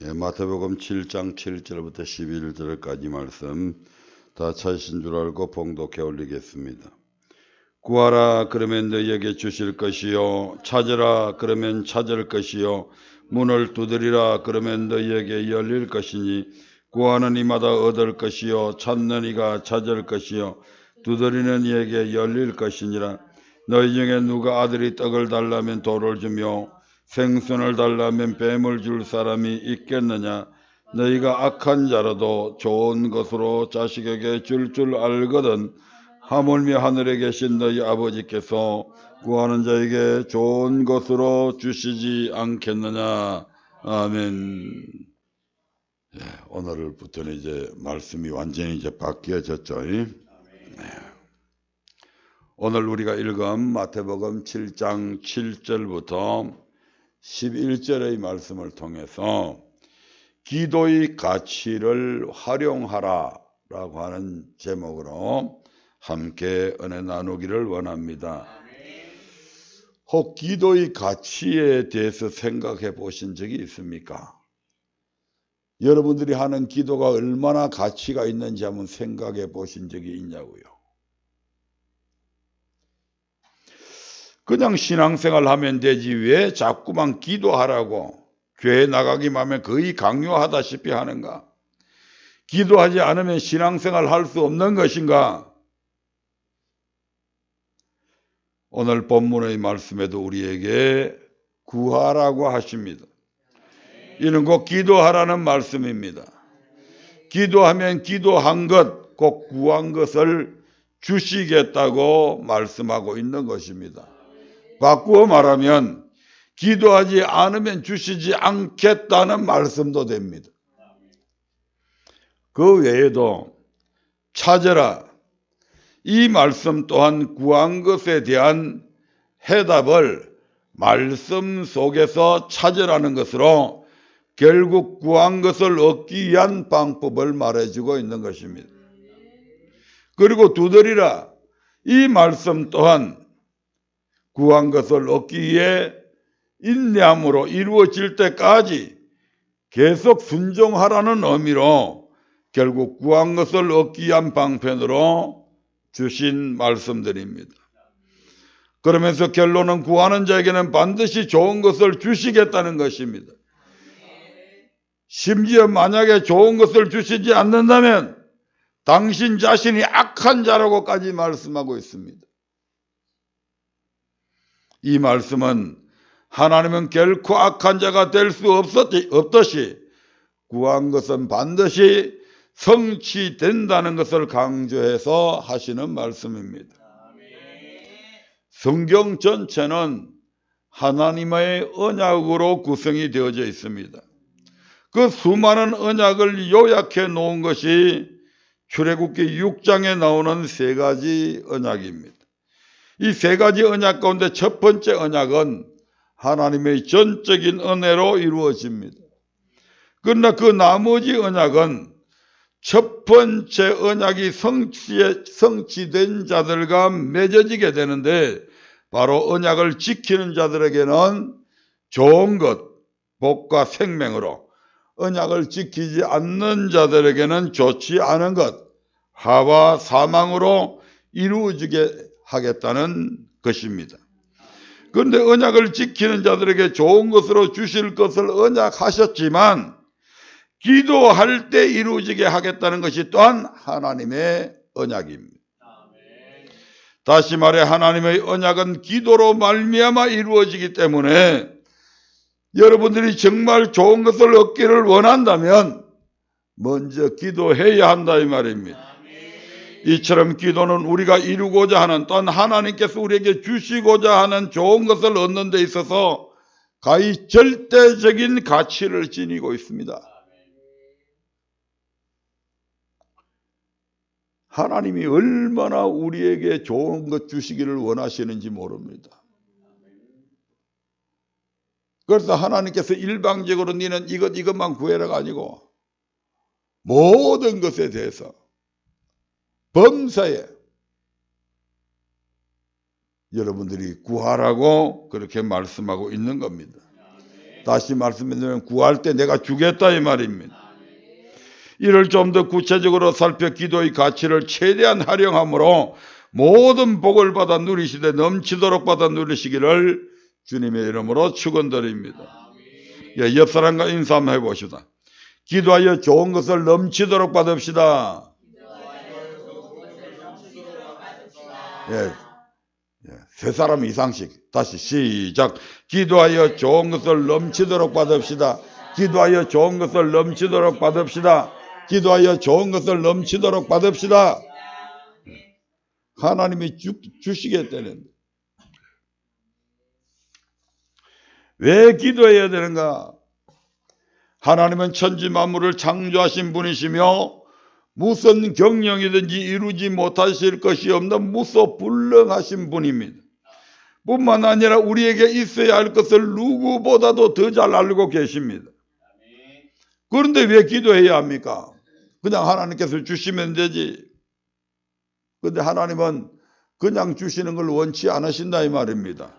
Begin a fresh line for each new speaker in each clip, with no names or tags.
마태복음 7장 7절부터 11절까지 말씀 다 찾으신 줄 알고 봉독해 올리겠습니다. 구하라 그러면 너희에게 주실 것이요, 찾으라 그러면 찾을 것이요, 문을 두드리라 그러면 너희에게 열릴 것이니 구하는 이마다 얻을 것이요, 찾는 이가 찾을 것이요, 두드리는 이에게 열릴 것이니라. 너희 중에 누가 아들이 떡을 달라면 돌을 주며 생선을 달라면 뱀을 줄 사람이 있겠느냐? 너희가 악한 자라도 좋은 것으로 자식에게 줄 알거든 하물며 하늘에 계신 너희 아버지께서 구하는 자에게 좋은 것으로 주시지 않겠느냐? 아멘. 오늘부터는 이제 말씀이 완전히 이제 바뀌어졌죠. 오늘 우리가 읽은 마태복음 7장 7절부터 11절의 말씀을 통해서 기도의 가치를 활용하라 라고 하는 제목으로 함께 은혜 나누기를 원합니다. 혹 기도의 가치에 대해서 생각해 보신 적이 있습니까? 여러분들이 하는 기도가 얼마나 가치가 있는지 한번 생각해 보신 적이 있냐고요. 그냥 신앙생활 하면 되지 왜 자꾸만 기도하라고 교회 나가기만 하면 거의 강요하다시피 하는가? 기도하지 않으면 신앙생활 할 수 없는 것인가? 오늘 본문의 말씀에도 우리에게 구하라고 하십니다. 이는 곧 기도하라는 말씀입니다. 기도하면 기도한 것, 곧 구한 것을 주시겠다고 말씀하고 있는 것입니다. 바꾸어 말하면 기도하지 않으면 주시지 않겠다는 말씀도 됩니다. 그 외에도 찾으라, 이 말씀 또한 구한 것에 대한 해답을 말씀 속에서 찾으라는 것으로 결국 구한 것을 얻기 위한 방법을 말해주고 있는 것입니다. 그리고 두드리라, 이 말씀 또한 구한 것을 얻기 위해 인내함으로 이루어질 때까지 계속 순종하라는 의미로 결국 구한 것을 얻기 위한 방편으로 주신 말씀들입니다. 그러면서 결론은 구하는 자에게는 반드시 좋은 것을 주시겠다는 것입니다. 심지어 만약에 좋은 것을 주시지 않는다면 당신 자신이 악한 자라고까지 말씀하고 있습니다. 이 말씀은 하나님은 결코 악한 자가 될 수 없듯이 구한 것은 반드시 성취된다는 것을 강조해서 하시는 말씀입니다. 성경 전체는 하나님의 언약으로 구성이 되어져 있습니다. 그 수많은 언약을 요약해 놓은 것이 출애굽기 6장에 나오는 세 가지 언약입니다. 이 세 가지 언약 가운데 첫 번째 언약은 하나님의 전적인 은혜로 이루어집니다. 그러나 그 나머지 언약은 첫 번째 언약이 성취된 자들과 맺어지게 되는데 바로 언약을 지키는 자들에게는 좋은 것, 복과 생명으로, 언약을 지키지 않는 자들에게는 좋지 않은 것, 화와 사망으로 이루어지게 하겠다는 것입니다. 그런데 언약을 지키는 자들에게 좋은 것으로 주실 것을 언약하셨지만 기도할 때 이루어지게 하겠다는 것이 또한 하나님의 언약입니다. 다시 말해 하나님의 언약은 기도로 말미암아 이루어지기 때문에 여러분들이 정말 좋은 것을 얻기를 원한다면 먼저 기도해야 한다 이 말입니다. 이처럼 기도는 우리가 이루고자 하는 또한 하나님께서 우리에게 주시고자 하는 좋은 것을 얻는 데 있어서 가히 절대적인 가치를 지니고 있습니다. 하나님이 얼마나 우리에게 좋은 것 주시기를 원하시는지 모릅니다. 그래서 하나님께서 일방적으로 너는 이것만 구해라가 아니고 모든 것에 대해서 범사에 여러분들이 구하라고 그렇게 말씀하고 있는 겁니다. 다시 말씀드리면 구할 때 내가 주겠다 이 말입니다. 이를 좀 더 구체적으로 살펴 기도의 가치를 최대한 활용함으로 모든 복을 받아 누리시되 넘치도록 받아 누리시기를 주님의 이름으로 축원드립니다. 예, 옆 사람과 인사 한번 해보시다. 기도하여 좋은 것을 넘치도록 받읍시다. 예, 세 사람 이상씩 다시 시작. 기도하여 좋은 것을 넘치도록 받읍시다. 기도하여 좋은 것을 넘치도록 받읍시다. 기도하여 좋은 것을 넘치도록 받읍시다. 하나님이 주시겠다는. 왜 기도해야 되는가? 하나님은 천지 만물을 창조하신 분이시며 무슨 경영이든지 이루지 못하실 것이 없는 무소불능하신 분입니다. 뿐만 아니라 우리에게 있어야 할 것을 누구보다도 더 잘 알고 계십니다. 그런데 왜 기도해야 합니까? 그냥 하나님께서 주시면 되지. 그런데 하나님은 그냥 주시는 걸 원치 않으신다 이 말입니다.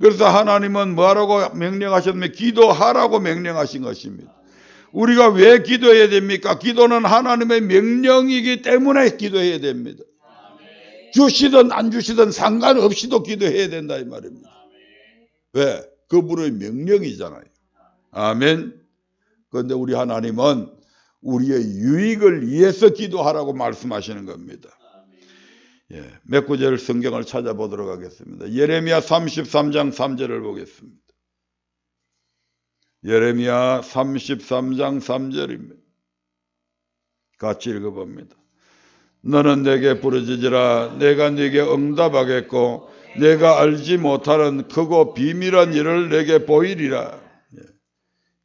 그래서 하나님은 뭐라고 명령하셨냐면 기도하라고 명령하신 것입니다. 우리가 왜 기도해야 됩니까? 기도는 하나님의 명령이기 때문에 기도해야 됩니다. 주시든 안 주시든 상관없이도 기도해야 된다 이 말입니다. 왜? 그분의 명령이잖아요. 아멘. 그런데 우리 하나님은 우리의 유익을 위해서 기도하라고 말씀하시는 겁니다. 예, 몇 구절 성경을 찾아보도록 하겠습니다. 예레미야 33장 3절을 보겠습니다. 예레미야 33장 3절입니다. 같이 읽어봅니다. 너는 내게 부르짖으라. 내가 네게 응답하겠고 내가 알지 못하는 크고 비밀한 일을 내게 보이리라.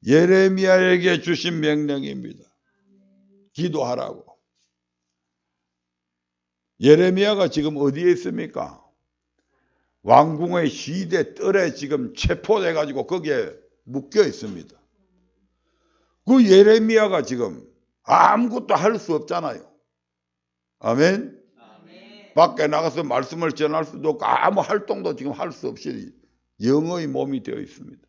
예레미야에게 주신 명령입니다. 기도하라고. 예레미야가 지금 어디에 있습니까? 왕궁의 시대 뜰에 지금 체포돼 가지고 거기에 묶여 있습니다. 그 예레미야가 지금 아무것도 할 수 없잖아요. 아멘. 밖에 나가서 말씀을 전할 수도 없고 아무 활동도 지금 할 수 없이 영의 몸이 되어 있습니다.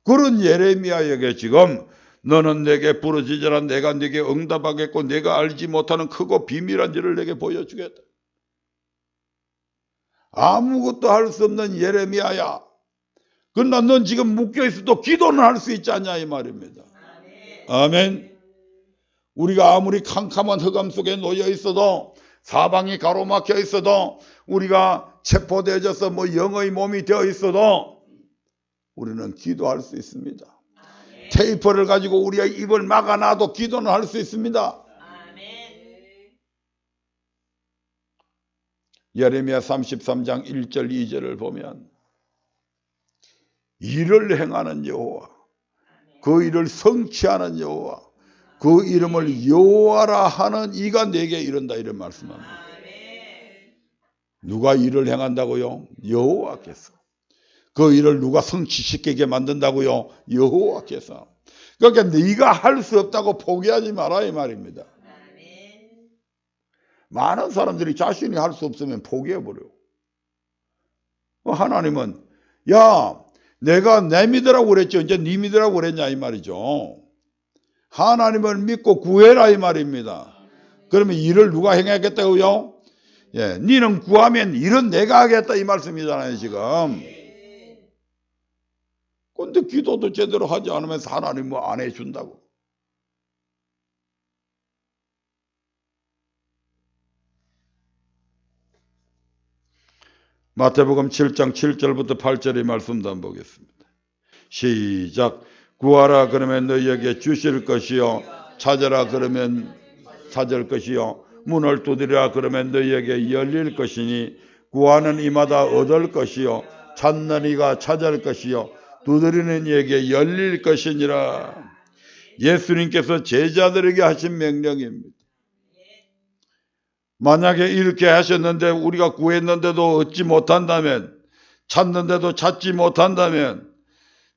그런 예레미야에게 지금 너는 내게 부르짖으라. 내가 네게 응답하겠고 내가 알지 못하는 크고 비밀한 일을 내게 보여주겠다. 아무것도 할 수 없는 예레미야야. 그러나 넌 지금 묶여있어도 기도는 할 수 있지 않냐 이 말입니다. 아멘. 우리가 아무리 캄캄한 흑암 속에 놓여 있어도 사방이 가로막혀 있어도 우리가 체포되어져서 영의 몸이 되어 있어도 우리는 기도할 수 있습니다. 테이프를 가지고 우리의 입을 막아놔도 기도는 할 수 있습니다. 예레미야 33장 1절 2절을 보면 일을 행하는 여호와, 그 일을 성취하는 여호와, 그 이름을 여호와라 하는 이가 내게 이른다 이런 말씀합니다. 누가 일을 행한다고요? 여호와께서. 그 일을 누가 성취시키게 만든다고요? 여호와께서. 그러니까 네가 할 수 없다고 포기하지 마라 이 말입니다. 많은 사람들이 자신이 할 수 없으면 포기해버려. 하나님은 야 내가 내 믿으라고 그랬죠. 이제 네 믿으라고 그랬냐 이 말이죠. 하나님을 믿고 구해라 이 말입니다. 그러면 일을 누가 행하겠다고요? 예, 니는 구하면 일은 내가 하겠다 이 말씀이잖아요 지금. 근데 기도도 제대로 하지 않으면서 하나님 뭐 안 해준다고. 마태복음 7장 7절부터 8절의 말씀도 한번 보겠습니다. 시작. 구하라 그러면 너희에게 주실 것이요 찾으라 그러면 찾을 것이요 문을 두드리라 그러면 너희에게 열릴 것이니 구하는 이마다 얻을 것이요 찾는 이가 찾을 것이요 두드리는 이에게 열릴 것이니라. 예수님께서 제자들에게 하신 명령입니다. 만약에 이렇게 하셨는데 우리가 구했는데도 얻지 못한다면, 찾는데도 찾지 못한다면,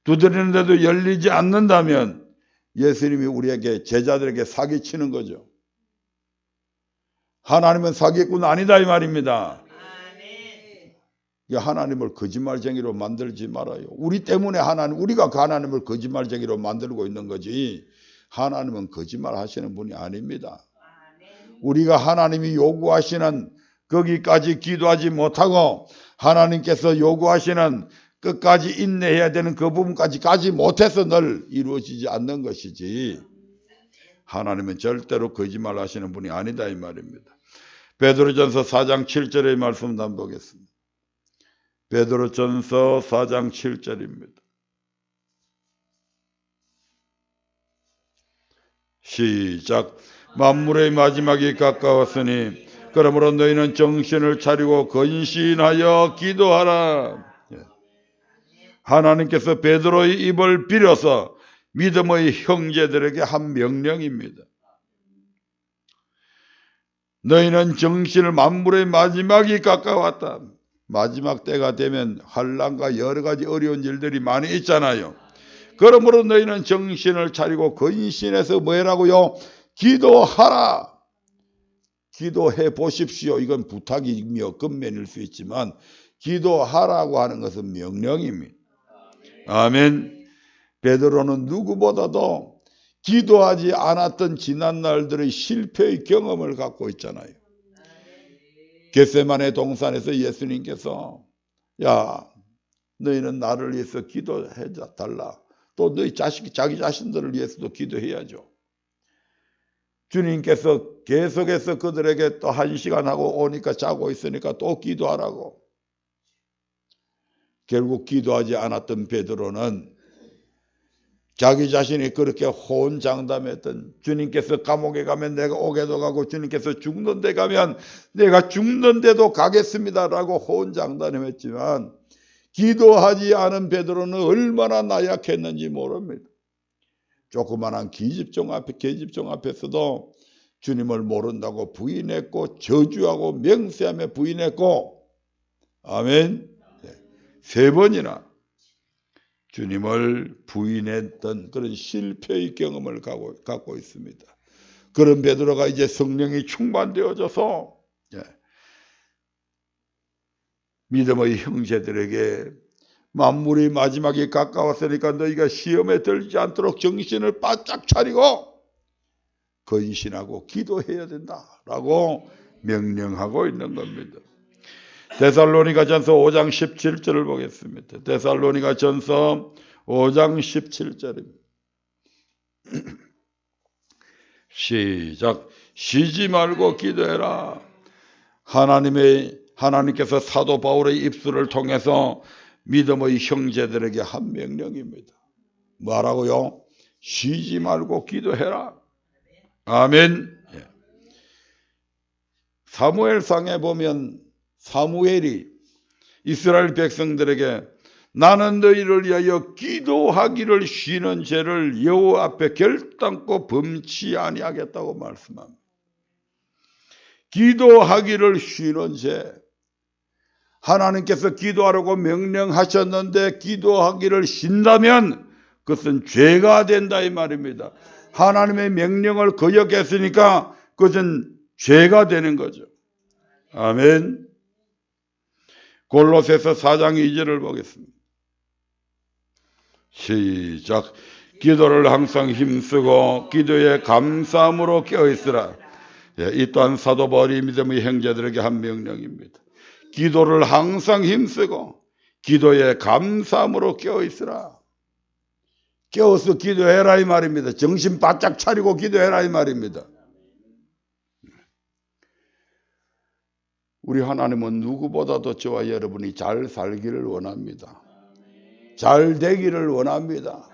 두드리는데도 열리지 않는다면 예수님이 우리에게 제자들에게 사기치는 거죠. 하나님은 사기꾼 아니다 이 말입니다. 하나님을 거짓말쟁이로 만들지 말아요. 우리 때문에 우리가 그 하나님을 거짓말쟁이로 만들고 있는 거지, 하나님은 거짓말 하시는 분이 아닙니다. 우리가 하나님이 요구하시는 거기까지 기도하지 못하고 하나님께서 요구하시는 끝까지 인내해야 되는 그 부분까지 가지 못해서 늘 이루어지지 않는 것이지, 하나님은 절대로 거짓말 하시는 분이 아니다 이 말입니다. 베드로전서 4장 7절의 말씀 한번 보겠습니다. 베드로전서 4장 7절입니다. 시작. 만물의 마지막이 가까웠으니 그러므로 너희는 정신을 차리고 근신하여 기도하라. 하나님께서 베드로의 입을 빌어서 믿음의 형제들에게 한 명령입니다. 너희는 정신을, 만물의 마지막이 가까웠다. 마지막 때가 되면 환난과 여러 가지 어려운 일들이 많이 있잖아요. 그러므로 너희는 정신을 차리고 근신해서 뭐라고요? 기도하라. 기도해 보십시오. 이건 부탁이며 권면일 수 있지만 기도하라고 하는 것은 명령입니다. 아멘. 베드로는 누구보다도 기도하지 않았던 지난 날들의 실패의 경험을 갖고 있잖아요. 겟세마네 동산에서 예수님께서 야, 너희는 나를 위해서 기도해 달라. 또 너희 자기 자신들을 위해서도 기도해야죠. 주님께서 계속해서 그들에게 또 1시간 하고 오니까 자고 있으니까 또 기도하라고. 결국 기도하지 않았던 베드로는 자기 자신이 그렇게 호언장담했던, 주님께서 감옥에 가면 내가 옥에도 가고 주님께서 죽는 데 가면 내가 죽는 데도 가겠습니다라고 호언장담했지만 기도하지 않은 베드로는 얼마나 나약했는지 모릅니다. 조그만한 계집종 앞에서도 주님을 모른다고 부인했고 저주하고 맹세하며 부인했고, 아멘. 3번이나 주님을 부인했던 그런 실패의 경험을 갖고 있습니다. 그런 베드로가 이제 성령이 충만되어져서 믿음의 형제들에게 만물이 마지막이 가까웠으니까 너희가 시험에 들지 않도록 정신을 바짝 차리고 근신하고 기도해야 된다라고 명령하고 있는 겁니다. 데살로니가전서 5장 17절을 보겠습니다. 데살로니가전서 5장 17절입니다. 시작. 쉬지 말고 기도해라. 하나님께서 사도 바울의 입술을 통해서 믿음의 형제들에게 한 명령입니다. 뭐라고요? 쉬지 말고 기도해라. 아멘. 사무엘상에 보면 사무엘이 이스라엘 백성들에게 나는 너희를 위하여 기도하기를 쉬는 죄를 여호와 앞에 결단코 범치 아니하겠다고 말씀합니다. 기도하기를 쉬는 죄. 하나님께서 기도하라고 명령하셨는데 기도하기를 쉰다면 그것은 죄가 된다 이 말입니다. 하나님의 명령을 거역했으니까 그것은 죄가 되는 거죠. 아멘. 골로새서 4장 2절을 보겠습니다. 시작. 기도를 항상 힘쓰고 기도에 감사함으로 깨어있으라. 이 또한 사도 바울이 믿음의 형제들에게 한 명령입니다. 기도를 항상 힘쓰고 기도에 감사함으로 깨어있으라. 깨어서 기도해라 이 말입니다. 정신 바짝 차리고 기도해라 이 말입니다. 우리 하나님은 누구보다도 저와 여러분이 잘 살기를 원합니다. 잘 되기를 원합니다.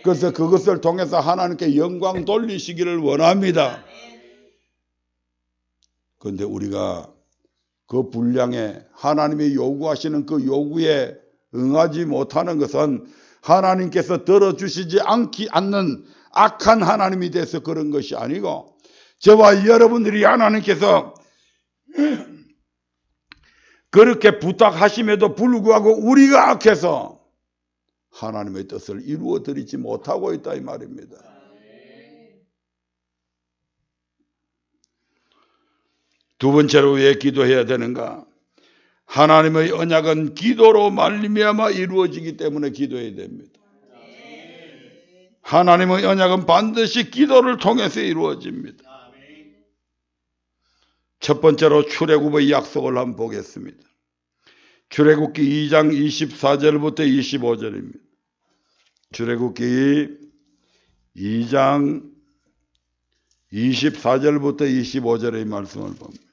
그래서 그것을 통해서 하나님께 영광 돌리시기를 원합니다. 그런데 우리가 그 분량에 하나님이 요구하시는 그 요구에 응하지 못하는 것은 하나님께서 들어주시지 않는 악한 하나님이 돼서 그런 것이 아니고 저와 여러분들이 하나님께서 그렇게 부탁하심에도 불구하고 우리가 악해서 하나님의 뜻을 이루어드리지 못하고 있다 이 말입니다. 두 번째로 왜 기도해야 되는가? 하나님의 언약은 기도로 말미암아 이루어지기 때문에 기도해야 됩니다. 하나님의 언약은 반드시 기도를 통해서 이루어집니다. 첫 번째로 출애굽의 약속을 한번 보겠습니다. 출애굽기 2장 24절부터 25절입니다. 출애굽기 2장 24절부터 25절의 말씀을 봅니다.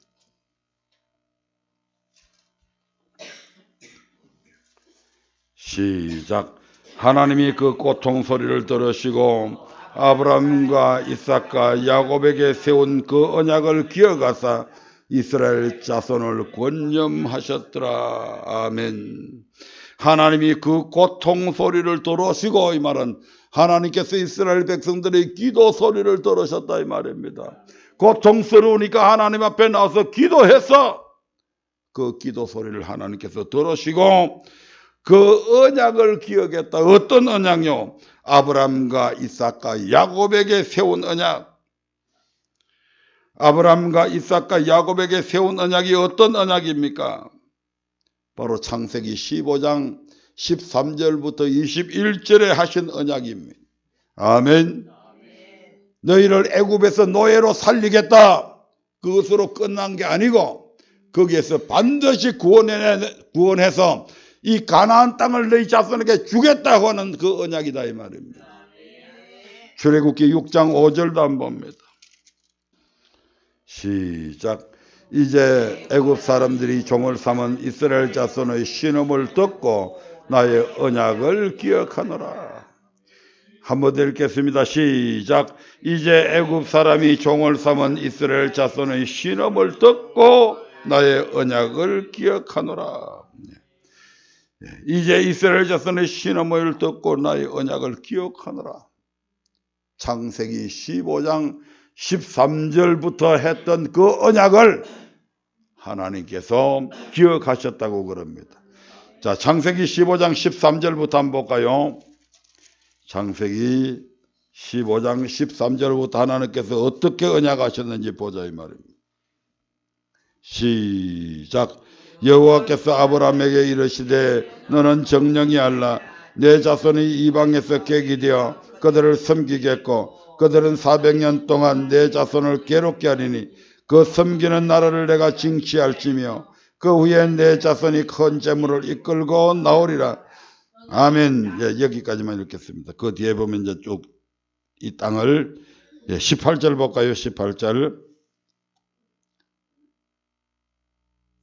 시작. 하나님이 그 고통 소리를 들으시고 아브라함과 이삭과 야곱에게 세운 그 언약을 기억하사 이스라엘 자손을 권념하셨더라. 아멘. 하나님이 그 고통 소리를 들으시고, 이 말은 하나님께서 이스라엘 백성들의 기도 소리를 들으셨다 이 말입니다. 고통스러우니까 하나님 앞에 나와서 기도해서 그 기도 소리를 하나님께서 들으시고 그 언약을 기억했다. 어떤 언약요? 아브라함과 이삭과 야곱에게 세운 언약. 아브라함과 이삭과 야곱에게 세운 언약이 어떤 언약입니까? 바로 창세기 15장 13절부터 21절에 하신 언약입니다. 아멘. 너희를 애굽에서 노예로 살리겠다. 그것으로 끝난 게 아니고 거기에서 반드시 구원해서 이 가나안 땅을 너희 자손에게 주겠다고 하는 그 언약이다 이 말입니다. 출애굽기 6장 5절도 한번 봅니다. 시작. 이제 애굽 사람들이 종을 삼은 이스라엘 자손의 신음을 듣고 나의 언약을 기억하노라. 한번 더 읽겠습니다. 시작. 이제 애굽 사람이 종을 삼은 이스라엘 자손의 신음을 듣고 나의 언약을 기억하노라. 이제 이스라엘 자손의 신음을 듣고 나의 언약을 기억하노라. 창세기 15장 13절부터 했던 그 언약을 하나님께서 기억하셨다고 그럽니다. 자, 창세기 15장 13절부터 한번 볼까요? 창세기 15장 13절부터 하나님께서 어떻게 언약하셨는지 보자 이 말입니다. 시작. 여호와께서 아브라함에게 이르시되 너는 정령이 알라. 내 자손이 이방에서 객이 되어 그들을 섬기겠고 그들은 400년 동안 내 자손을 괴롭게 하리니 그 섬기는 나라를 내가 징치할지며 그 후에 내 자손이 큰 재물을 이끌고 나오리라. 아멘. 예, 여기까지만 읽겠습니다. 그 뒤에 보면 이제 쭉 이 땅을 18절 볼까요?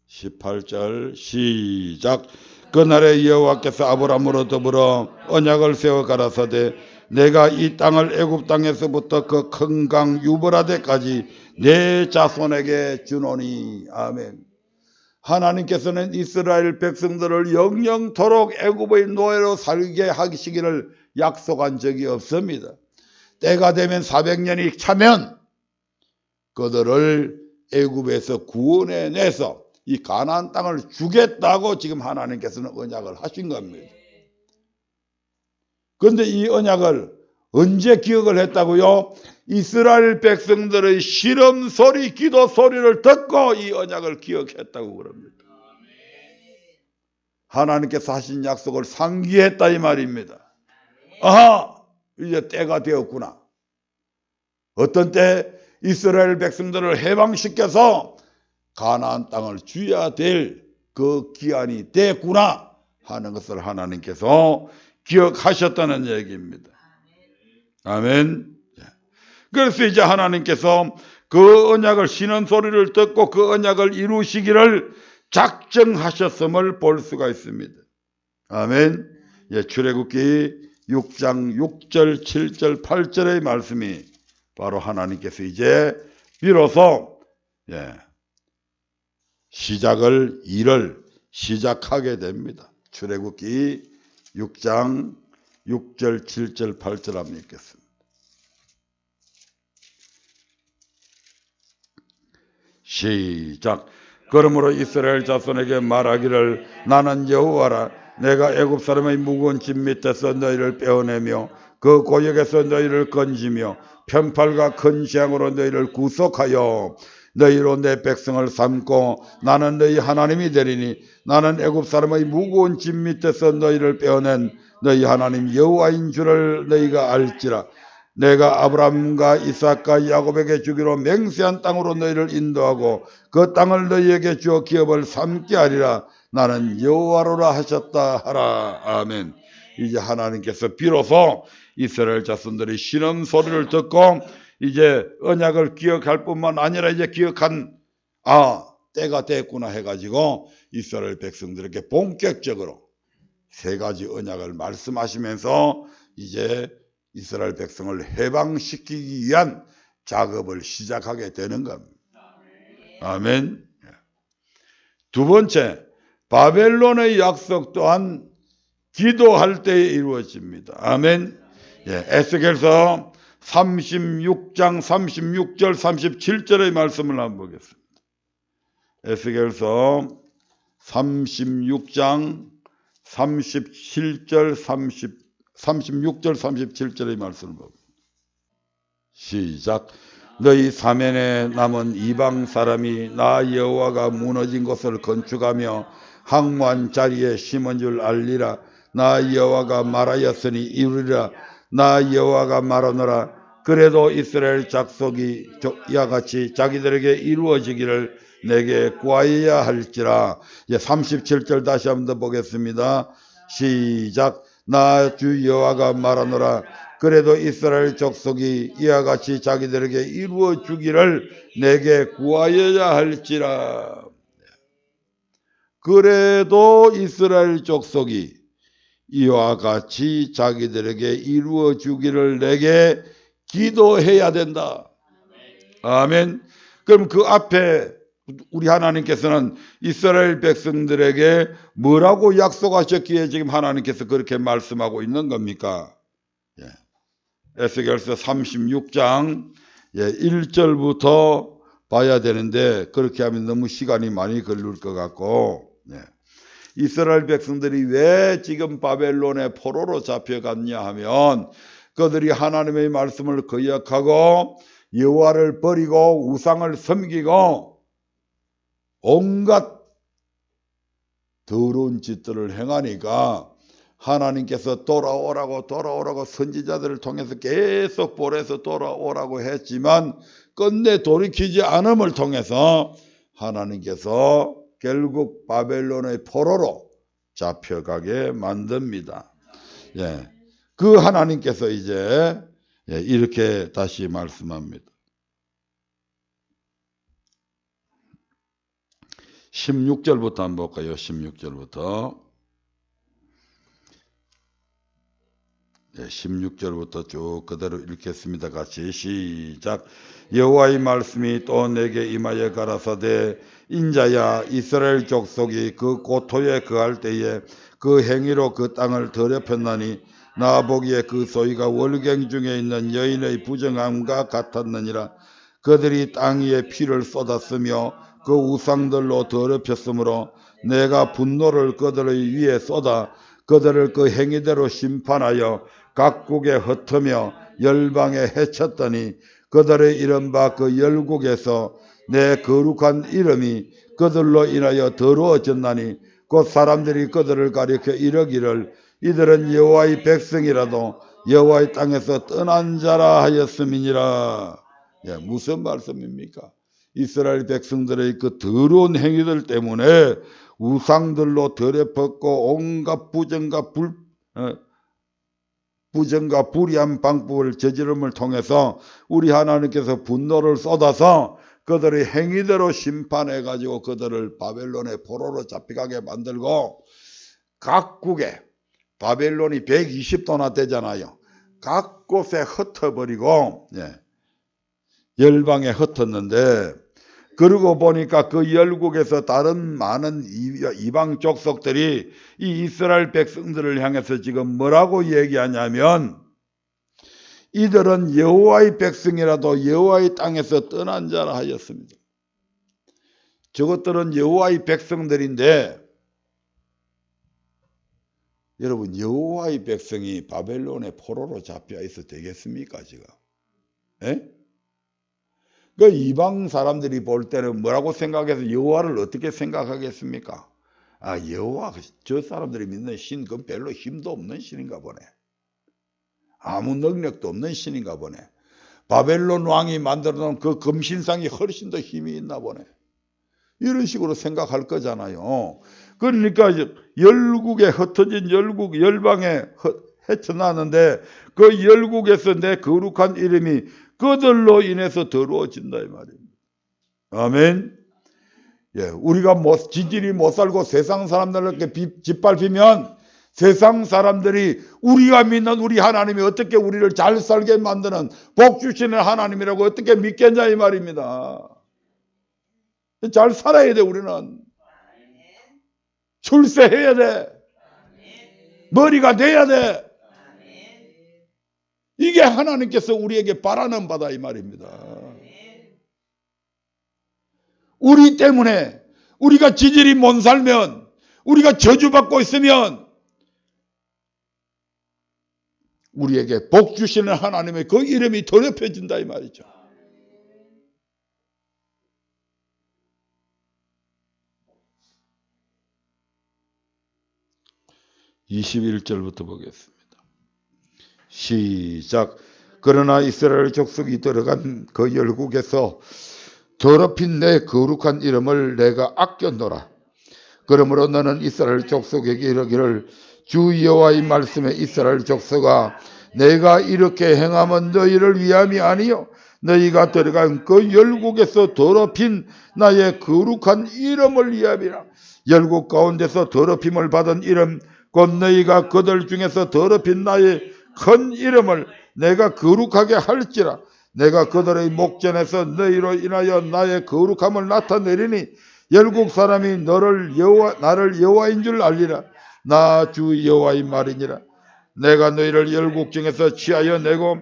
18절 시작. 그날에 여호와께서 아브라함으로 더불어 언약을 세워 가라사대 내가 이 땅을 애굽 땅에서부터 그 큰 강 유브라데까지 내 자손에게 주노니. 아멘. 하나님께서는 이스라엘 백성들을 영영토록 애굽의 노예로 살게 하시기를 약속한 적이 없습니다. 때가 되면 400년이 차면 그들을 애굽에서 구원해내서 이 가나안 땅을 주겠다고 지금 하나님께서는 언약을 하신 겁니다. 그런데 이 언약을 언제 기억을 했다고요? 이스라엘 백성들의 시름 소리, 기도 소리를 듣고 이 언약을 기억했다고 그럽니다. 하나님께서 하신 약속을 상기했다 이 말입니다. 아하, 이제 때가 되었구나. 어떤 때? 이스라엘 백성들을 해방시켜서 가나안 땅을 주어야 될 그 기한이 됐구나 하는 것을 하나님께서 기억하셨다는 얘기입니다. 아멘. 그래서 이제 하나님께서 그 언약을 신은 소리를 듣고 그 언약을 이루시기를 작정하셨음을 볼 수가 있습니다. 아멘. 출애굽기 6장 6절 7절 8절의 말씀이 바로 하나님께서 이제 비로소 일을 시작하게 됩니다. 출애굽기 6장 6절 7절 8절 한번 읽겠습니다. 시작. 그러므로 이스라엘 자손에게 말하기를 나는 여호와라. 내가 애굽 사람의 무거운 짐 밑에서 너희를 빼어내며 그 고역에서 너희를 건지며 편팔과 큰 재앙으로 너희를 구속하여 너희로 내 백성을 삼고 나는 너희 하나님이 되리니 나는 애굽 사람의 무거운 짐 밑에서 너희를 빼어낸 너희 하나님 여호와인 줄을 너희가 알지라. 내가 아브라함과 이삭과 야곱에게 주기로 맹세한 땅으로 너희를 인도하고 그 땅을 너희에게 주어 기업을 삼게 하리라. 나는 여호와로라 하셨다 하라. 아멘. 이제 하나님께서 비로소 이스라엘 자손들이 신음 소리를 듣고 이제 언약을 기억할 뿐만 아니라 이제 기억한 때가 됐구나 해가지고 이스라엘 백성들에게 본격적으로 세 가지 언약을 말씀하시면서 이제 이스라엘 백성을 해방시키기 위한 작업을 시작하게 되는 겁니다. 아멘. 두 번째, 바벨론의 약속 또한 기도할 때에 이루어집니다. 아멘. 에스겔서 36장 36절 37절의 말씀을 한번 보겠습니다. 에스겔서 36장 36절 37절의 말씀을 봅니다. 시작. 너희 사면에 남은 이방 사람이 나 여호와가 무너진 곳을 건축하며 항무한 자리에 심은 줄 알리라. 나 여호와가 말하였으니 이루리라. 나 여호와가 말하노라. 그래도 이스라엘 족속이 이와 같이 자기들에게 이루어지기를 내게 구하여야 할지라. 37절 다시 한번 더 보겠습니다. 시작. 나 주 여호와가 말하노라. 그래도 이스라엘 족속이 이와 같이 자기들에게 이루어 주기를 내게 구하여야 할지라. 그래도 이스라엘 족속이 이와 같이 자기들에게 이루어 주기를 내게 기도해야 된다. 아멘. 그럼 그 앞에 우리 하나님께서는 이스라엘 백성들에게 뭐라고 약속하셨기에 지금 하나님께서 그렇게 말씀하고 있는 겁니까? 에스겔서 36장 1절부터 봐야 되는데 그렇게 하면 너무 시간이 많이 걸릴 것 같고, 이스라엘 백성들이 왜 지금 바벨론의 포로로 잡혀갔냐 하면 그들이 하나님의 말씀을 거역하고 여호와를 버리고 우상을 섬기고 온갖 더러운 짓들을 행하니까 하나님께서 돌아오라고 선지자들을 통해서 계속 보내서 돌아오라고 했지만 끝내 돌이키지 않음을 통해서 하나님께서 결국 바벨론의 포로로 잡혀가게 만듭니다. 그 하나님께서 이제 이렇게 다시 말씀합니다. 16절부터 한번 볼까요? 16절부터. 16절부터 쭉 그대로 읽겠습니다. 같이 시작. 여호와의 말씀이 또 내게 임하여 가라사대 인자야, 이스라엘 족속이 그 고토에 거할 때에 그 행위로 그 땅을 더럽혔나니 나 보기에 그 소위가 월경 중에 있는 여인의 부정함과 같았느니라. 그들이 땅 위에 피를 쏟았으며 그 우상들로 더럽혔으므로 내가 분노를 그들의 위에 쏟아 그들을 그 행위대로 심판하여 각국에 흩으며 열방에 해쳤더니 그들의 이른바 그 열국에서 내 거룩한 이름이 그들로 인하여 더러워졌나니 곧 사람들이 그들을 가리켜 이르기를 이들은 여호와의 백성이라도 여호와의 땅에서 떠난 자라 하였음이니라. 무슨 말씀입니까? 이스라엘 백성들의 그 더러운 행위들 때문에 우상들로 더럽혔고 온갖 부정과 불의한 방법을 저지름을 통해서 우리 하나님께서 분노를 쏟아서 그들의 행위대로 심판해가지고 그들을 바벨론의 포로로 잡혀가게 만들고 각국에 바벨론이 120도나 되잖아요. 각 곳에 흩어버리고 열방에 흩었는데 그러고 보니까 그 열국에서 다른 많은 이방 족속들이 이 이스라엘 백성들을 향해서 지금 뭐라고 얘기하냐면 이들은 여호와의 백성이라도 여호와의 땅에서 떠난 자라 하였습니다. 저것들은 여호와의 백성들인데 여러분, 여호와의 백성이 바벨론의 포로로 잡혀 있어 되겠습니까 지금? 그 이방 사람들이 볼 때는 뭐라고 생각해서 여호와를 어떻게 생각하겠습니까? 아, 여호와 저 사람들이 믿는 신 그건 별로 힘도 없는 신인가 보네. 아무 능력도 없는 신인가 보네. 바벨론 왕이 만들어 놓은 그 금신상이 훨씬 더 힘이 있나 보네. 이런 식으로 생각할 거잖아요. 그러니까 열국에 흩어진 열방에 헤쳐나는데 그 열국에서 내 거룩한 이름이 그들로 인해서 더러워진다 이 말입니다. 아멘. 예, 우리가 지질이 못 살고 세상 사람들에게 짓밟히면 세상 사람들이 우리가 믿는 우리 하나님이 어떻게 우리를 잘 살게 만드는 복 주시는 하나님이라고 어떻게 믿겠냐 이 말입니다. 잘 살아야 돼. 우리는 출세해야 돼. 머리가 돼야 돼. 이게 하나님께서 우리에게 바라는 바다 이 말입니다. 우리 때문에 우리가 지질이 못 살면, 우리가 저주받고 있으면 우리에게 복 주시는 하나님의 그 이름이 더럽혀진다 이 말이죠. (21절부터) 보겠습니다. 시작. 그러나 이스라엘 족속이 들어간 그 열국에서 더럽힌 내 거룩한 이름을 내가 아껴노라. 그러므로 너는 이스라엘 족속에게 이르기를 주 여호와의 말씀에 이스라엘 족속아, 내가 이렇게 행함은 너희를 위함이 아니요 너희가 들어간 그 열국에서 더럽힌 나의 거룩한 이름을 위함이라. 열국 가운데서 더럽힘을 받은 이름 곧 너희가 그들 중에서 더럽힌 나의 큰 이름을 내가 거룩하게 할지라. 내가 그들의 목전에서 너희로 인하여 나의 거룩함을 나타내리니 열국 사람이 나를 여호와인 줄 알리라. 나 주 여호와의 말이니라. 내가 너희를 열국 중에서 취하여 내고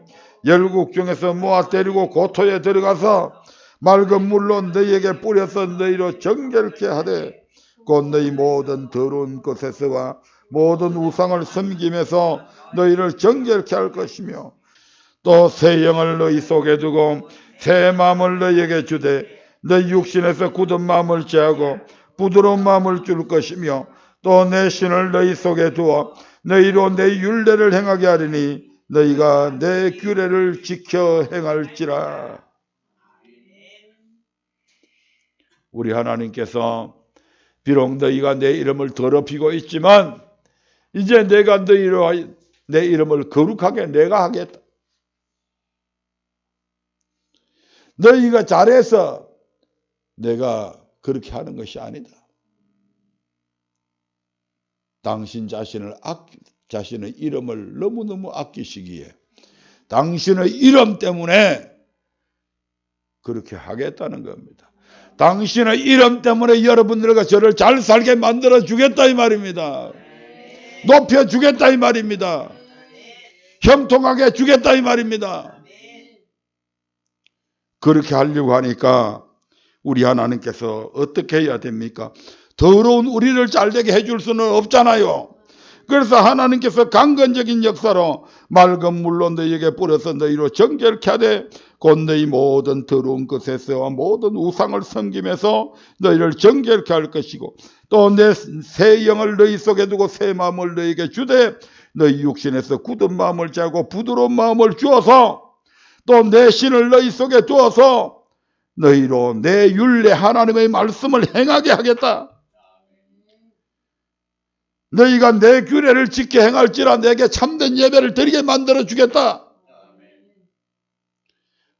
열국 중에서 모아 때리고 고토에 들어가서 맑은 물로 너희에게 뿌려서 너희로 정결케 하되 곧 너희 모든 더러운 것에서와 모든 우상을 섬김에서 너희를 정결케 할 것이며 또 새 영을 너희 속에 두고 새 마음을 너희에게 주되 너희 육신에서 굳은 마음을 제하고 부드러운 마음을 줄 것이며 또 내 신을 너희 속에 두어 너희로 내 율례를 행하게 하리니 너희가 내 규례를 지켜 행할지라. 우리 하나님께서 비록 너희가 내 이름을 더럽히고 있지만 이제 내가 너희로 내 이름을 거룩하게 내가 하겠다. 너희가 잘해서 내가 그렇게 하는 것이 아니다. 당신 자신의 이름을 너무너무 아끼시기에 당신의 이름 때문에 그렇게 하겠다는 겁니다. 당신의 이름 때문에 여러분들과 저를 잘 살게 만들어 주겠다 이 말입니다. 높여 주겠다 이 말입니다. 형통하게 주겠다 이 말입니다. 그렇게 하려고 하니까 우리 하나님께서 어떻게 해야 됩니까? 더러운 우리를 잘되게 해줄 수는 없잖아요. 그래서 하나님께서 강건적인 역사로 맑은 물로 너희에게 뿌려서 너희로 정결케 하되 곧 너희 모든 더러운 것에서와 모든 우상을 섬김에서 너희를 정결케 할 것이고 또 내 새 영을 너희 속에 두고 새 마음을 너희에게 주되 너희 육신에서 굳은 마음을 제하고 부드러운 마음을 주어서 또 내 신을 너희 속에 두어서 너희로 내 율례 하나님의 말씀을 행하게 하겠다. 너희가 내 규례를 지켜 행할지라 내게 참된 예배를 드리게 만들어 주겠다.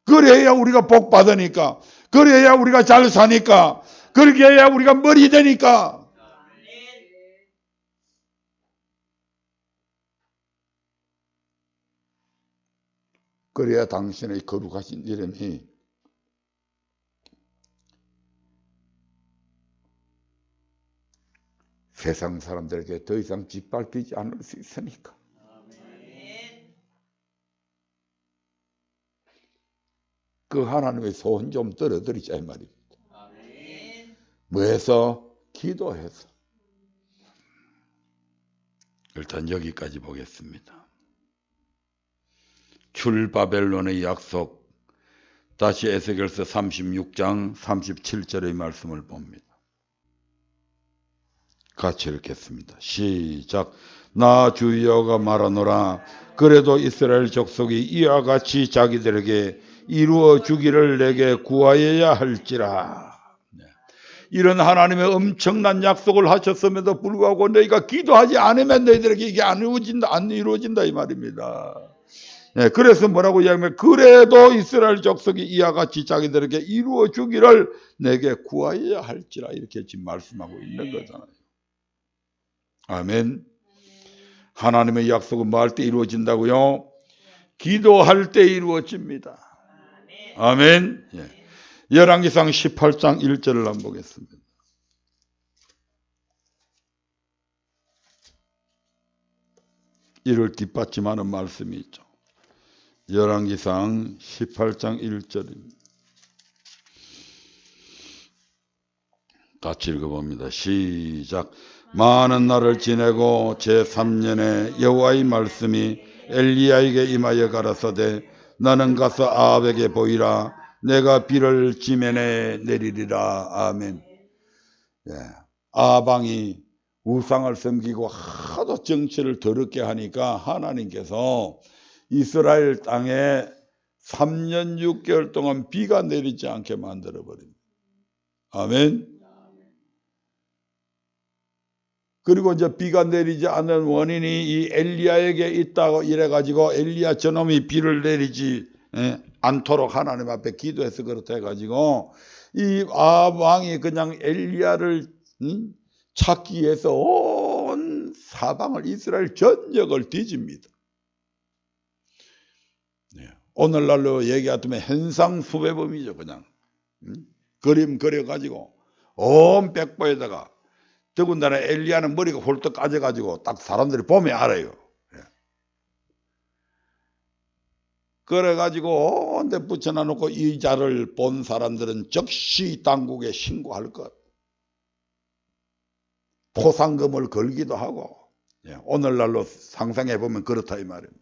그래야 우리가 복 받으니까, 그래야 우리가 잘 사니까, 그렇게 해야 우리가 머리 되니까. 그래야 당신의 거룩하신 이름이 세상 사람들에게 더 이상 짓밟히지 않을 수 있으니까. 그 하나님의 소원 좀 들어드리자 이 말입니다. 뭐해서? 기도해서. 일단 여기까지 보겠습니다. 출바벨론의 약속 다시 에스겔서 36장 37절의 말씀을 봅니다. 같이 읽겠습니다. 시작. 나 주 여호와가 말하노라. 그래도 이스라엘 족속이 이와 같이 자기들에게 이루어 주기를 내게 구하여야 할지라. 이런 하나님의 엄청난 약속을 하셨음에도 불구하고 너희가 기도하지 않으면 너희들에게 이게 안 이루어진다 이 말입니다. 네, 그래서 뭐라고 이야기하면 그래도 이스라엘 족속이 이와 같이 자기들에게 이루어 주기를 내게 구하여야 할지라 이렇게 지금 말씀하고 있는 거잖아요. 아멘. 하나님의 약속은 뭐 할 때 이루어진다고요? 기도할 때 이루어집니다. 아멘. 예. 열왕기상 18장 1절을 한번 보겠습니다. 이를 뒷받침하는 말씀이 있죠. 열왕기상 18장 1절입니다. 같이 읽어봅니다. 시작. 많은 날을 지내고 제3년에 여호와의 말씀이 엘리야에게 임하여 가라사대 너는 가서 아합에게 보이라. 내가 비를 지면에 내리리라. 아멘. 예. 아방이 우상을 섬기고 하도 정치를 더럽게 하니까 하나님께서 이스라엘 땅에 3년 6개월 동안 비가 내리지 않게 만들어버립니다. 아멘. 그리고 이제 비가 내리지 않는 원인이 이 엘리야에게 있다고 이래가지고 엘리야 저놈이 비를 내리지 않도록 하나님 앞에 기도해서 그렇다 해가지고 이 아합 왕이 그냥 엘리야를 찾기 위해서 온 사방을 이스라엘 전역을 뒤집니다. 오늘날로 얘기하면 현상수배범이죠. 그냥 그림 그려가지고 온 백보에다가 더군다나 엘리야는 머리가 홀떡 까져가지고 딱 사람들이 보면 알아요. 그래가지고 온데 붙여놔놓고 이 자를 본 사람들은 즉시 당국에 신고할 것. 포상금을 걸기도 하고 오늘날로 상상해보면 그렇다 이 말입니다.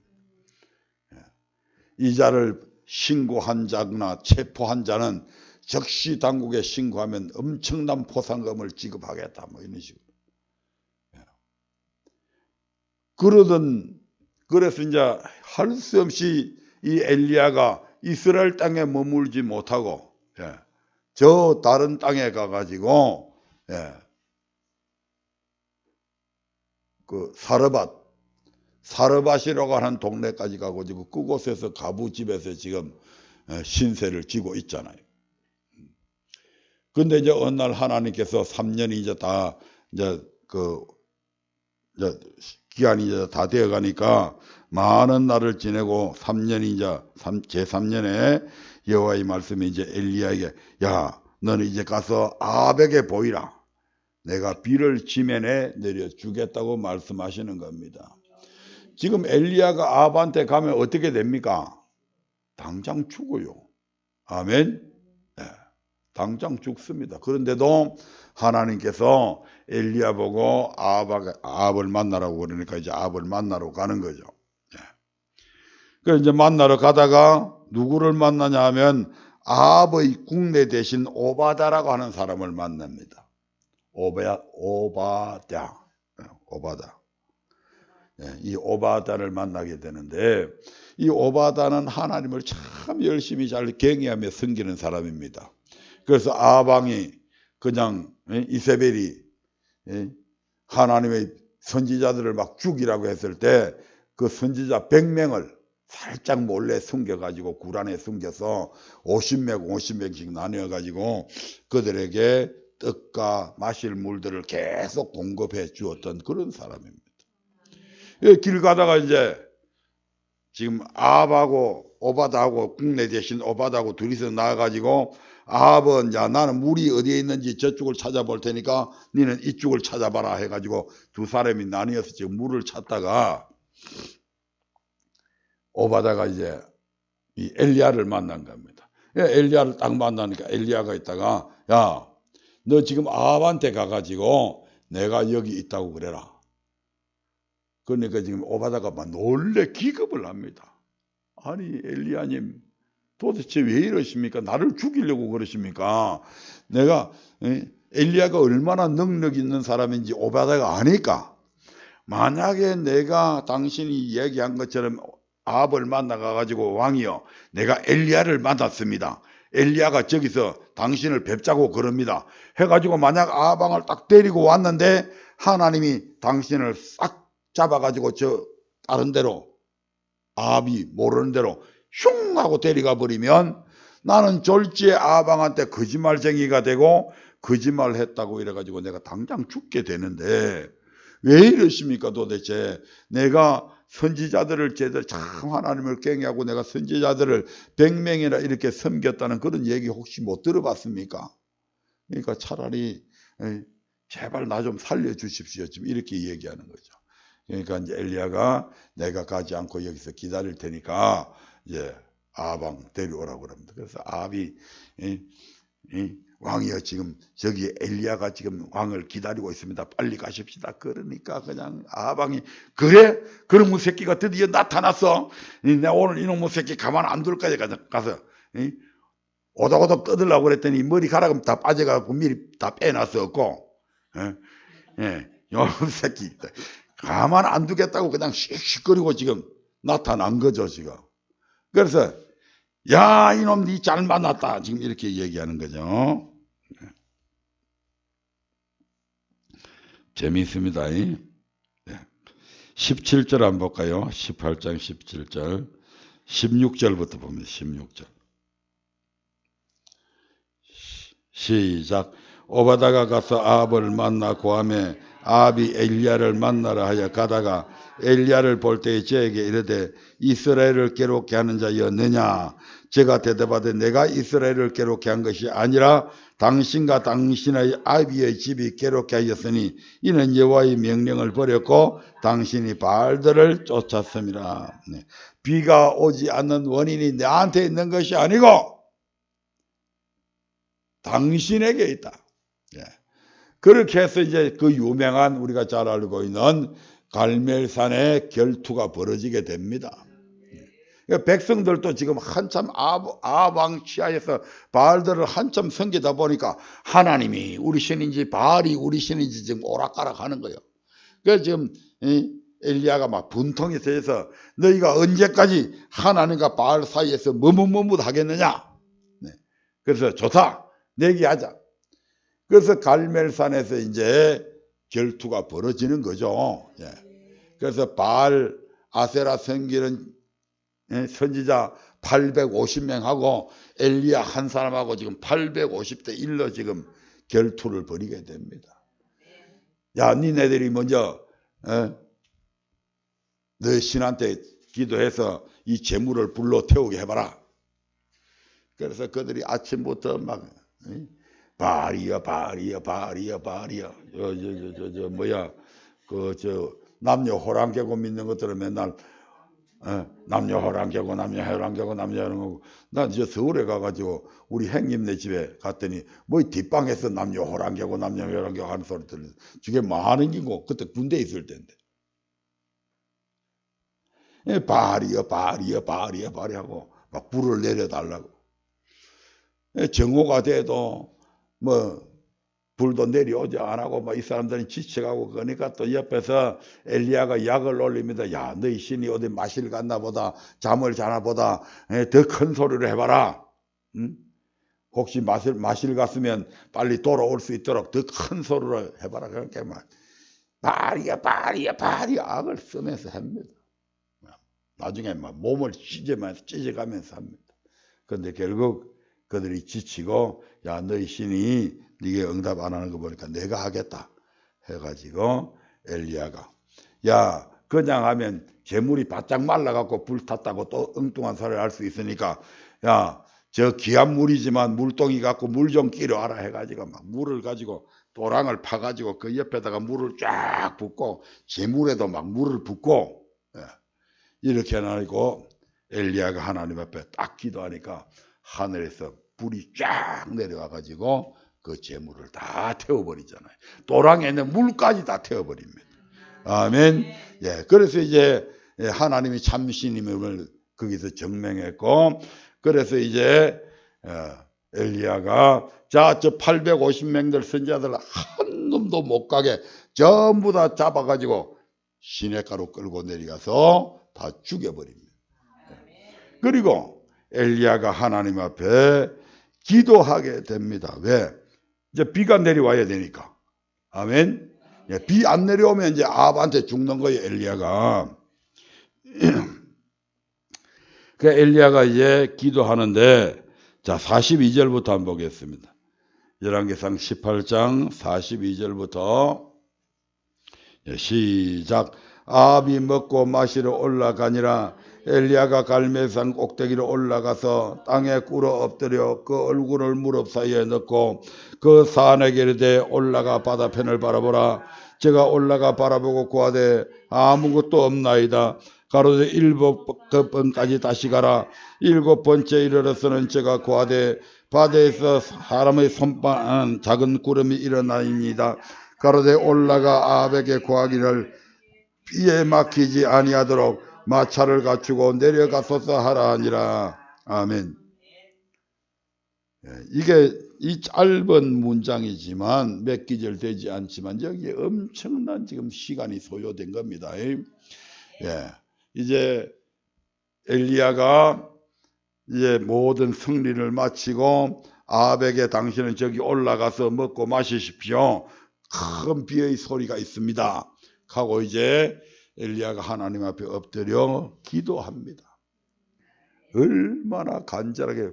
이 자를 신고한 자거나 체포한 자는 즉시 당국에 신고하면 엄청난 포상금을 지급하겠다 뭐 이런 식으로. 그래서 이제 할 수 없이 이 엘리야가 이스라엘 땅에 머물지 못하고 저 다른 땅에 가가지고 그 사르밧이라고 하는 동네까지 가가지고 그곳에서 가부집에서 지금 신세를 지고 있잖아요. 근데 이제 어느 날 하나님께서 3년이 이제 다 이제 기한이 이제 다 되어 가니까 많은 날을 지내고 3년이 이제 제3년에 여호와의 말씀이 이제 엘리야에게 야 너는 이제 가서 아합에게 보이라. 내가 비를 지면에 내려 주겠다고 말씀하시는 겁니다. 지금 엘리야가 아합한테 가면 어떻게 됩니까? 당장 죽어요. 아멘. 네, 당장 죽습니다. 그런데도 하나님께서 엘리야 보고 아합을 만나라고 그러니까 이제 아합을 만나러 가는 거죠. 네. 그래서 이제 만나러 가다가 누구를 만나냐 하면 아합의 국내 대신 오바다라고 하는 사람을 만납니다. 오바다. 이 오바다를 만나게 되는데 이 오바다는 하나님을 참 열심히 잘 경외하며 섬기는 사람입니다. 그래서 아합 왕이 그냥 이세벨이 하나님의 선지자들을 막 죽이라고 했을 때 그 선지자 100명을 살짝 몰래 숨겨가지고 굴 안에 숨겨서 50명씩 나뉘어가지고 그들에게 떡과 마실 물들을 계속 공급해 주었던 그런 사람입니다. 길 가다가 이제 지금 아합하고 오바다하고 국내 대신 오바다하고 둘이서 나와가지고 아합은 야 나는 물이 어디에 있는지 저쪽을 찾아볼 테니까 너는 이쪽을 찾아봐라 해가지고 두 사람이 나뉘어서 지금 물을 찾다가 오바다가 이제 이 엘리야를 만난 겁니다. 엘리야를 딱 만나니까 엘리야가 있다가 야 너 지금 아합한테 가가지고 내가 여기 있다고 그래라. 그러니까 지금 오바다가 막 놀래 기겁을 합니다. 아니 엘리야님 도대체 왜 이러십니까? 나를 죽이려고 그러십니까? 내가 엘리야가 얼마나 능력 있는 사람인지 오바다가 아니까. 만약에 내가 당신이 얘기한 것처럼 아합을 만나가지고 왕이여 내가 엘리야를 만났습니다. 엘리야가 저기서 당신을 뵙자고 그럽니다. 해가지고 만약 아합 왕을 딱 데리고 왔는데 하나님이 당신을 싹 잡아가지고 저 다른 데로 아합이 모르는 대로 슝 하고 데려가 버리면 나는 졸지에 아합 왕한테 거짓말쟁이가 되고 거짓말했다고 이래가지고 내가 당장 죽게 되는데 왜 이러십니까 도대체. 내가 선지자들을 제대로 참 하나님을 경외하고 내가 선지자들을 100명이나 이렇게 섬겼다는 그런 얘기 혹시 못 들어봤습니까? 그러니까 차라리 제발 나 좀 살려주십시오 지금 이렇게 얘기하는 거죠. 그러니까 이제 엘리야가 내가 가지 않고 여기서 기다릴 테니까 이제 아합 왕 데려오라고 그럽니다. 그래서 아합이 왕이여 지금 저기 엘리야가 지금 왕을 기다리고 있습니다. 빨리 가십시다. 그러니까 그냥 아합 왕이 그래? 그놈의 새끼가 드디어 나타났어. 내가 오늘 이놈의 새끼 가만 안 둘 거야. 가서 오덕오덕 떠들라고 그랬더니 머리카락은 다 빠져가고 미리 다 빼놨었고 이놈의 새끼 가만 안 두겠다고 그냥 씩씩거리고 지금 나타난 거죠 지금. 그래서 야 이놈 니 잘 만났다 지금 이렇게 얘기하는 거죠. 재미있습니다. 17절 한번 볼까요? 18장 17절 16절부터 봅니다. 16절 시작. 오바다가 가서 아합을 만나 고함에 아합이 엘리야를 만나라 하여 가다가 엘리야를 볼 때에 저에게 이르되 이스라엘을 괴롭게 하는 자였느냐. 제가 대답하되 내가 이스라엘을 괴롭게 한 것이 아니라 당신과 당신의 아비의 집이 괴롭게 하였으니 이는 여호와의 명령을 버렸고 당신이 바알들을 쫓았습니다. 비가 오지 않는 원인이 내한테 있는 것이 아니고 당신에게 있다. 그렇게 해서 이제 그 유명한 우리가 잘 알고 있는 갈멜산의 결투가 벌어지게 됩니다. 백성들도 지금 한참 아합 왕 치하에서 바알들을 한참 섬기다 보니까 하나님이 우리 신인지 바알이 우리 신인지 지금 오락가락 하는 거예요. 그래서 지금 엘리야가 막 분통이 되어서 너희가 언제까지 하나님과 바알 사이에서 머뭇머뭇 하겠느냐. 그래서 좋다 내기하자. 그래서 갈멜산에서 이제 결투가 벌어지는 거죠. 그래서 바알 아세라 섬기는 선지자 850명하고 엘리야 한 사람하고 지금 850대 1로 지금 결투를 벌이게 됩니다. 야, 니네들이 먼저 너 신한테 기도해서 이 재물을 불러 태우게 해봐라. 그래서 그들이 아침부터 막 바알이야 바알이야 바알이야 바알이야 뭐야 저 남녀 호랑개고 믿는 것들은 맨날 남녀 호랑개고 남녀 호랑개고 남녀 호랑개고. 난 저 서울에 가가지고 우리 형님네 집에 갔더니 뭐 뒷방에서 남녀 호랑개고 남녀 호랑개고 하는 소리 들려. 저게 뭐 하는 기고 그때 군대에 있을 때인데 바알이야 바알이야 바알이야 바알이 하고 막 불을 내려달라고. 정오가 돼도 뭐 불도 내려오지 안 하고 뭐 이 사람들은 지쳐가고 그러니까 또 옆에서 엘리야가 약을 올립니다. 야, 너희 신이 어디 마실 갔나 보다 잠을 자나 보다 더 큰 소리를 해봐라. 응? 혹시 마실 갔으면 빨리 돌아올 수 있도록 더 큰 소리를 해봐라. 그렇게 막 바알이야 바알이야 바알이야 악을 쓰면서 합니다. 나중에 막 몸을 찢어가면서 합니다. 그런데 결국 그들이 지치고 야 너희 신이 네게 응답 안 하는 거 보니까 내가 하겠다 해가지고 엘리야가 야 그냥 하면 재물이 바짝 말라갖고 불탔다고 또 엉뚱한 소리를 할 수 있으니까 야 저 귀한 물이지만 물동이 갖고 물 좀 끼려와라 해가지고 막 물을 가지고 도랑을 파가지고 그 옆에다가 물을 쫙 붓고 재물에도 막 물을 붓고 이렇게 해가지고 엘리야가 하나님 앞에 딱 기도하니까 하늘에서 불이 쫙 내려와가지고 그 재물을 다 태워버리잖아요. 도랑에 있는 물까지 다 태워버립니다. 아멘. 그래서 이제 하나님이 참신임을 거기서 증명했고, 그래서 이제 엘리야가 자, 저 850명들 선지자들 한 놈도 못 가게 전부 다 잡아가지고 시냇가로 끌고 내려가서 다 죽여버립니다. 그리고 엘리야가 하나님 앞에 기도하게 됩니다. 왜? 이제 비가 내려와야 되니까. 아멘. 비 안 내려오면 이제 아합한테 죽는 거예요, 엘리야가. 그 엘리야가 이제 기도하는데, 자, 42절부터 한번 보겠습니다. 열왕기상 18장 42절부터 시작. 아합이 먹고 마시러 올라가니라. 엘리야가 갈멜산 꼭대기로 올라가서 땅에 꿇어 엎드려 그 얼굴을 무릎 사이에 넣고 그 산에게 이르되 올라가 바다편을 바라보라. 제가 올라가 바라보고 구하되 아무것도 없나이다. 가로되 7번까지 다시 가라. 7번째 이르러서는 제가 구하되 바다에서 사람의 손바닥 작은 구름이 일어나입니다. 가로되 올라가 아합에게 구하기를 비에 막히지 아니하도록 마차를 갖추고 내려가소서 하라 하니라. 아멘. 이게 이 짧은 문장이지만 몇 기절 되지 않지만 여기에 엄청난 지금 시간이 소요된 겁니다. 이제 엘리야가 이제 모든 승리를 마치고 아합에게 당신은 저기 올라가서 먹고 마시십시오. 큰 비의 소리가 있습니다. 하고 이제 엘리야가 하나님 앞에 엎드려 기도합니다. 얼마나 간절하게.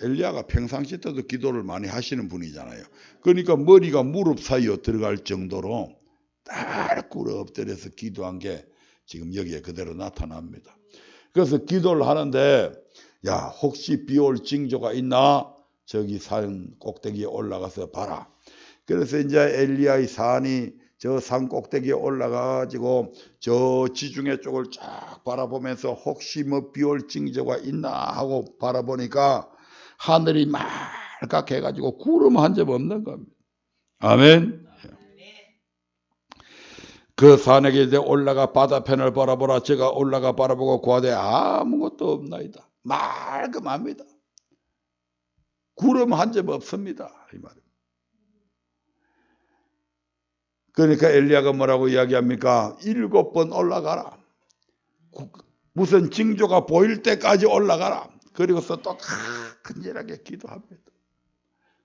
엘리야가 평상시 때도 기도를 많이 하시는 분이잖아요. 그러니까 머리가 무릎 사이로 들어갈 정도로 딱 꿇어 엎드려서 기도한 게 지금 여기에 그대로 나타납니다. 그래서 기도를 하는데, 야, 혹시 비 올 징조가 있나? 저기 산 꼭대기에 올라가서 봐라. 그래서 이제 엘리야의 산이 저 산 꼭대기에 올라가가지고 저 지중해 쪽을 쫙 바라보면서 혹시 뭐 비 올 징조가 있나 하고 바라보니까 하늘이 맑게 해가지고 구름 한 점 없는 겁니다. 아멘. 그 산에게 이제 올라가 바다편을 바라보라. 제가 올라가 바라보고 구하되 아무것도 없나이다. 맑음합니다. 구름 한 점 없습니다. 이 말입니다. 그러니까 엘리야가 뭐라고 이야기합니까? 7번 올라가라. 무슨 징조가 보일 때까지 올라가라. 그리고서 또 간절하게 기도합니다.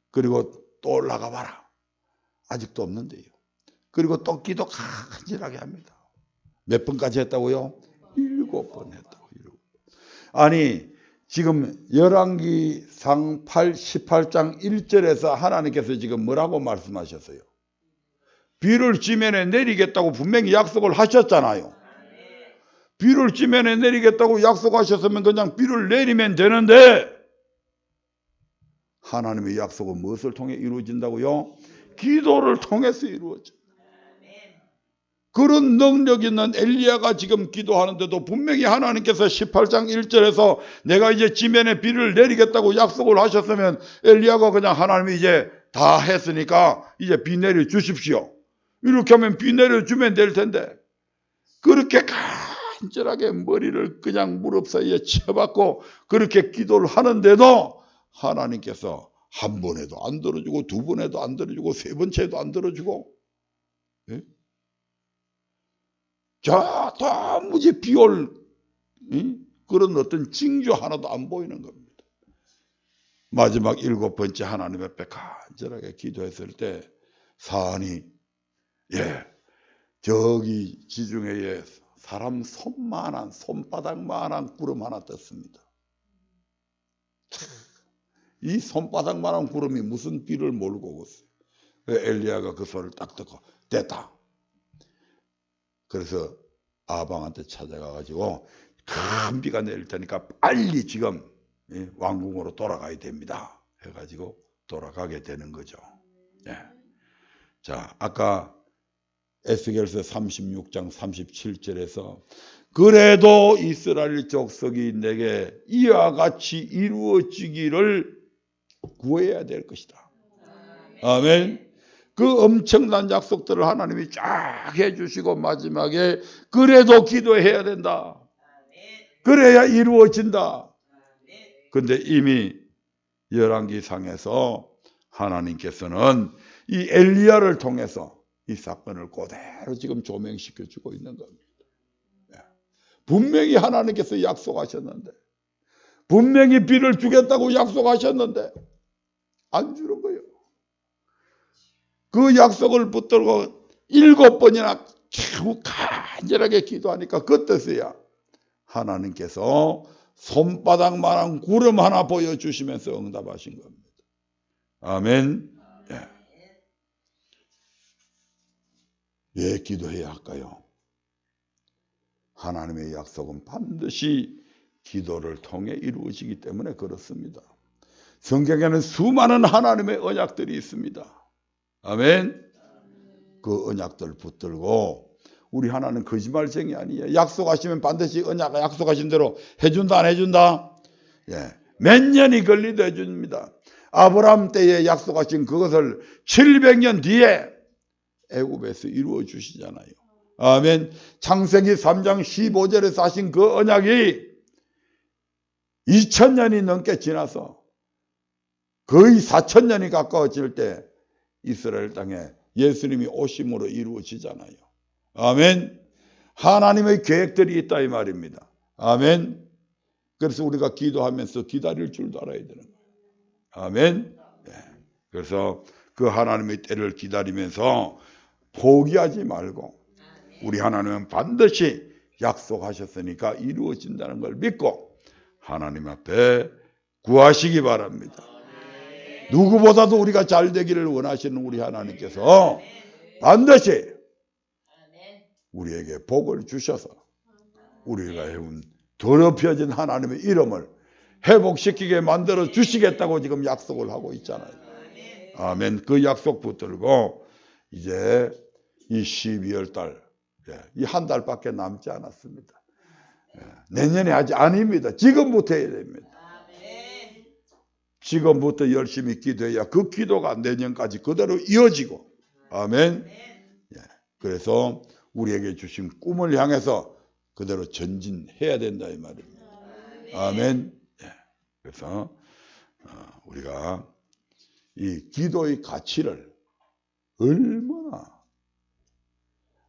그리고 또 올라가 봐라. 아직도 없는데요. 그리고 또 기도 간절하게 합니다. 몇 번까지 했다고요? 7번 했다고. 아니, 지금 열왕기상 18장 1절에서 하나님께서 지금 뭐라고 말씀하셨어요? 비를 지면에 내리겠다고 분명히 약속을 하셨잖아요. 비를 지면에 내리겠다고 약속하셨으면 그냥 비를 내리면 되는데, 하나님의 약속은 무엇을 통해 이루어진다고요? 기도를 통해서 이루어져. 그런 능력 있는 엘리야가 지금 기도하는데도 분명히 하나님께서 18장 1절에서 내가 이제 지면에 비를 내리겠다고 약속을 하셨으면 엘리야가 그냥 하나님이 이제 다 했으니까 이제 비 내려 주십시오. 이렇게 하면 비 내려주면 될 텐데, 그렇게 간절하게 머리를 그냥 무릎 사이에 쳐박고 그렇게 기도를 하는데도 하나님께서 한 번에도 안 들어주고 두 번에도 안 들어주고 세 번째도 안 들어주고, 자, 도무지 비올 그런 어떤 징조 하나도 안 보이는 겁니다. 마지막 7번째 하나님 앞에 간절하게 기도했을 때 산이 저기 지중해에 사람 손만한, 손바닥만한 구름 하나 떴습니다. 이 손바닥만한 구름이 무슨 비를 몰고 오겠어요. 엘리야가 그 소리를 딱 듣고 됐다. 그래서 아방한테 찾아가가지고 큰 비가 내릴 테니까 빨리 지금 왕궁으로 돌아가야 됩니다. 해가지고 돌아가게 되는 거죠. 자, 아까 에스겔서 36장 37절에서 그래도 이스라엘 족속이 내게 이와 같이 이루어지기를 구해야 될 것이다. 아멘. 그 엄청난 약속들을 하나님이 쫙 해주시고 마지막에 그래도 기도해야 된다. 그래야 이루어진다. 근데 이미 열왕기상에서 하나님께서는 이 엘리야를 통해서 이 사건을 그대로 지금 조명시켜주고 있는 겁니다. 분명히 하나님께서 약속하셨는데, 분명히 비를 주겠다고 약속하셨는데 안 주는 거예요. 그 약속을 붙들고 7번이나 겨우 간절하게 기도하니까 그때서야 하나님께서 손바닥만한 구름 하나 보여주시면서 응답하신 겁니다. 아멘. 왜 기도해야 할까요? 하나님의 약속은 반드시 기도를 통해 이루어지기 때문에 그렇습니다. 성경에는 수많은 하나님의 언약들이 있습니다. 아멘. 그 언약들 붙들고, 우리 하나님 거짓말쟁이 아니에요. 약속하시면 반드시 언약 약속하신 대로 해준다 안 해준다? 몇 년이 걸리도 해줍니다. 아브라함 때에 약속하신 그것을 700년 뒤에 애굽에서 이루어 주시잖아요. 아멘. 창세기 3장 15절에서 하신 그 언약이 2000년이 넘게 지나서 거의 4000년이 가까워질 때 이스라엘 땅에 예수님이 오심으로 이루어지잖아요. 아멘. 하나님의 계획들이 있다 이 말입니다. 아멘. 그래서 우리가 기도하면서 기다릴 줄도 알아야 되는 거예요. 아멘. 그래서 그 하나님의 때를 기다리면서 포기하지 말고, 우리 하나님은 반드시 약속하셨으니까 이루어진다는 걸 믿고 하나님 앞에 구하시기 바랍니다. 누구보다도 우리가 잘 되기를 원하시는 우리 하나님께서 반드시 우리에게 복을 주셔서 우리가 해온 더럽혀진 하나님의 이름을 회복시키게 만들어 주시겠다고 지금 약속을 하고 있잖아요. 아멘. 그 약속 붙들고 이제 이 12월 달, 이 한 달밖에 남지 않았습니다. 내년에 아직 아닙니다. 지금부터 해야 됩니다. 지금부터 열심히 기도해야 그 기도가 내년까지 그대로 이어지고, 아멘. 그래서 우리에게 주신 꿈을 향해서 그대로 전진해야 된다 이 말입니다. 아멘. 그래서 우리가 이 기도의 가치를 얼마나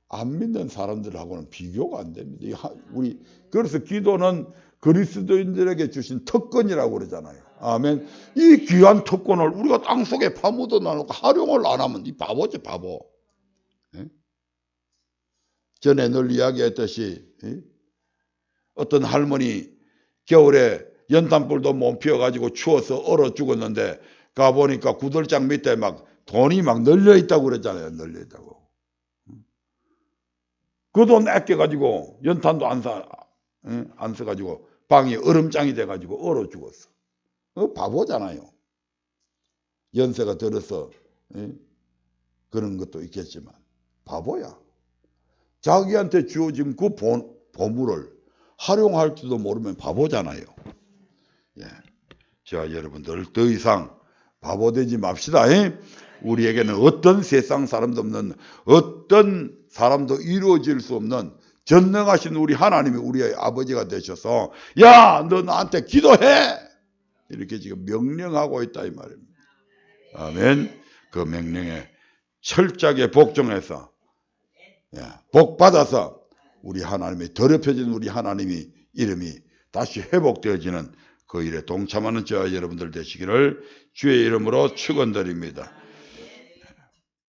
안 믿는 사람들하고는 비교가 안 됩니다. 그래서 기도는 그리스도인들에게 주신 특권이라고 그러잖아요. 아멘. 이 귀한 특권을 우리가 땅속에 파묻어 놔놓고 활용을 안 하면 이 바보지, 바보. 전에 늘 이야기했듯이 어떤 할머니 겨울에 연탄불도 못 피워가지고 추워서 얼어 죽었는데 가보니까 구들장 밑에 막 돈이 막 널려 있다고 그랬잖아요. 널려 있다고. 그 돈 아껴가지고 연탄도 안 써가지고 방이 얼음장이 돼가지고 얼어 죽었어. 바보잖아요. 연세가 들어서 그런 것도 있겠지만 바보야. 자기한테 주어진 그 보물을 활용할 줄도 모르면 바보잖아요. 자, 여러분들 더 이상 바보 되지 맙시다. 우리에게는 어떤 세상 사람도 없는, 어떤 사람도 이루어질 수 없는 전능하신 우리 하나님이 우리의 아버지가 되셔서 야, 너 나한테 기도해! 이렇게 지금 명령하고 있다 이 말입니다. 아멘. 그 명령에 철저하게 복종해서 복 받아서 우리 하나님의 더럽혀진 우리 하나님이 이름이 다시 회복되어지는 그 일에 동참하는 저와 여러분들 되시기를 주의 이름으로 축원드립니다.